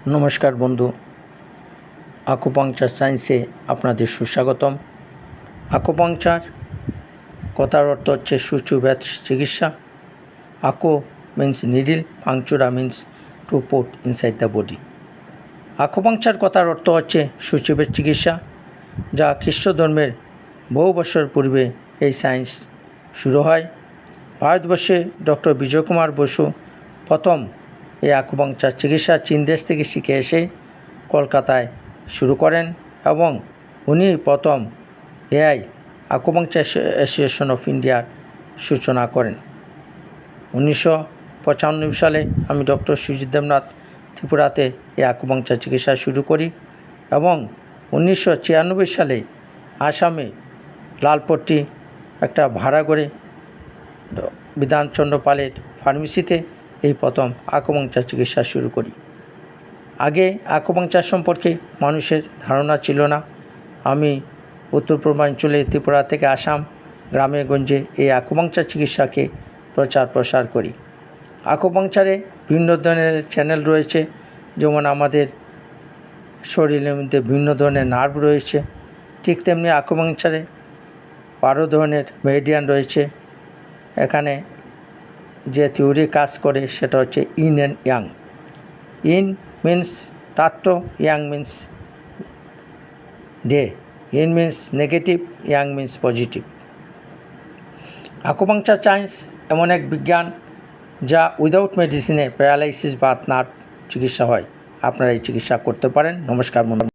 নমস্কার বন্ধু, আকুপাংচার সায়েন্সে আপনাদের সুস্বাগতম। আকুপাংচার কথার অর্থ হচ্ছে সূচুব্যাধ চিকিৎসা। Acu means needle, punctura means to put inside the body. Acupuncture কথার অর্থ হচ্ছে সূচুব্যাধ চিকিৎসা, যা খ্রিস্ট ধর্মের বহু বছর পূর্বে এই সায়েন্স শুরু হয়। ভারতবর্ষে ডক্টর বিজয় কুমার বসু প্রথম এই আকুপাংচার চিকিৎসা চীন দেশ থেকে শিখে এসে কলকাতায় শুরু করেন এবং উনি প্রথম এআই আকুপাংচার অ্যাসোসিয়েশন অফ ইন্ডিয়ার সূচনা করেন। 1995 সালে আমি ডক্টর সুজিত দেবনাথ ত্রিপুরাতে এই আকুপাংচার চিকিৎসা শুরু করি এবং 1996 সালে আসামে লালপট্টি একটা ভাড়া করে বিধানচন্দ্র পালের ফার্মেসিতে এই প্রথম আকুপাংচার চিকিৎসা শুরু করি। আগে আকুপাংচার সম্পর্কে মানুষের ধারণা ছিল না। আমি উত্তর পূর্বাঞ্চলে ত্রিপুরা থেকে আসাম গ্রামে গঞ্জে এই আকুপাংচার চিকিৎসাকে প্রসার করি। আকুপাংচারে বিভিন্ন ধরনের চ্যানেল রয়েছে, যেমন আমাদের শরীরের মধ্যে বিভিন্ন ধরনের নার্ভ রয়েছে, ঠিক তেমনি আকুপাংচারে 12 ধরনের মেরিডিয়ান রয়েছে। এখানে যে থিওরি কাজ করে সেটা হচ্ছে yin and yang. Yin means রাত্র, yang means day. Yin means negative, yang means positive. Acupuncture science এমন এক বিজ্ঞান যা উইদাউট মেডিসিনে প্যারালাইসিস বা নার্ভ চিকিৎসা হয়। আপনারা এই চিকিৎসা করতে পারেন। নমস্কার বন্ধু।